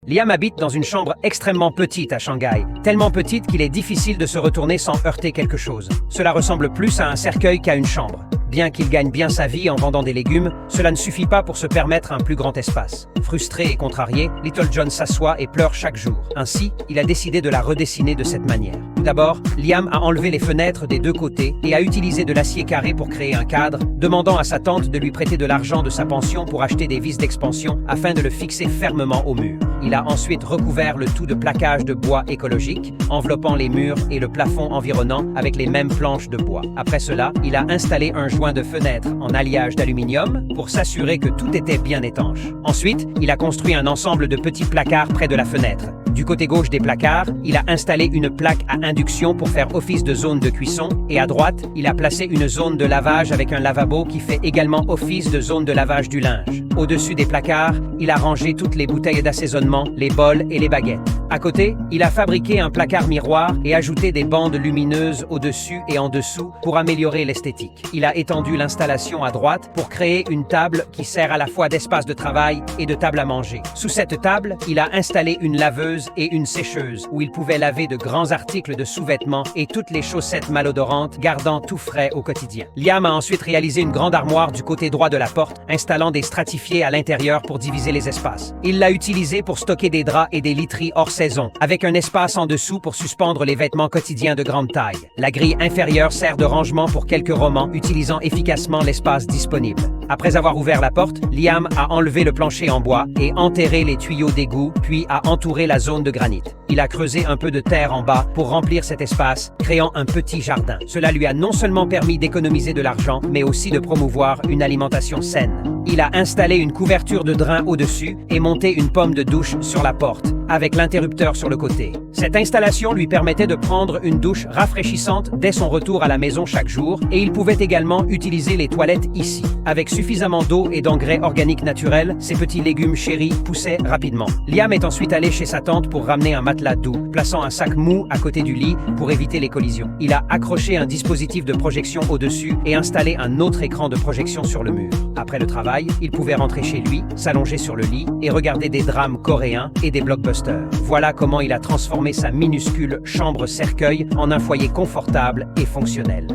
Liam habite dans une chambre extrêmement petite à Shanghai, tellement petite qu'il est difficile de se retourner sans heurter quelque chose. Cela ressemble plus à un cercueil qu'à une chambre. Bien qu'il gagne bien sa vie en vendant des légumes, cela ne suffit pas pour se permettre un plus grand espace. Frustré et contrarié, Little John s'assoit et pleure chaque jour. Ainsi, il a décidé de la redessiner de cette manière. Tout d'abord, Liam a enlevé les fenêtres des deux côtés et a utilisé de l'acier carré pour créer un cadre, demandant à sa tante de lui prêter de l'argent de sa pension pour acheter des vis d'expansion afin de le fixer fermement au mur. Il a ensuite recouvert le tout de plaquage de bois écologique, enveloppant les murs et le plafond environnant avec les mêmes planches de bois. Après cela, il a installé un joint de fenêtre en alliage d'aluminium pour s'assurer que tout était bien étanche. Ensuite, il a construit un ensemble de petits placards près de la fenêtre. Du côté gauche des placards, il a installé une plaque à induction pour faire office de zone de cuisson et à droite, il a placé une zone de lavage avec un lavabo qui fait également office de zone de lavage du linge. Au-dessus des placards, il a rangé toutes les bouteilles d'assaisonnement, les bols et les baguettes. À côté, il a fabriqué un placard miroir et ajouté des bandes lumineuses au-dessus et en dessous pour améliorer l'esthétique. Il a étendu l'installation à droite pour créer une table qui sert à la fois d'espace de travail et de table à manger. Sous cette table, il a installé une laveuse et une sécheuse où il pouvait laver de grands articles de sous-vêtements et toutes les chaussettes malodorantes, gardant tout frais au quotidien. Liam a ensuite réalisé une grande armoire du côté droit de la porte, installant des stratifiés à l'intérieur pour diviser les espaces. Il l'a utilisé pour stocker des draps et des literies hors saison, avec un espace en dessous pour suspendre les vêtements quotidiens de grande taille. La grille inférieure sert de rangement pour quelques romans, utilisant efficacement l'espace disponible. Après avoir ouvert la porte, Liam a enlevé le plancher en bois et enterré les tuyaux d'égout, puis a entouré la zone de granit. Il a creusé un peu de terre en bas pour remplir cet espace, créant un petit jardin. Cela lui a non seulement permis d'économiser de l'argent, mais aussi de promouvoir une alimentation saine. Il a installé une couverture de drain au-dessus et monté une pomme de douche sur la porte, avec l'interrupteur sur le côté. Cette installation lui permettait de prendre une douche rafraîchissante dès son retour à la maison chaque jour et il pouvait également utiliser les toilettes ici. Avec suffisamment d'eau et d'engrais organiques naturels, ces petits légumes chéris poussaient rapidement. Liam est ensuite allé chez sa tante pour ramener un matelas doux, plaçant un sac mou à côté du lit pour éviter les collisions. Il a accroché un dispositif de projection au-dessus et installé un autre écran de projection sur le mur. Après le travail, il pouvait rentrer chez lui, s'allonger sur le lit et regarder des drames coréens et des blockbusters. Voilà comment il a transformé sa minuscule chambre cercueil en un foyer confortable et fonctionnel.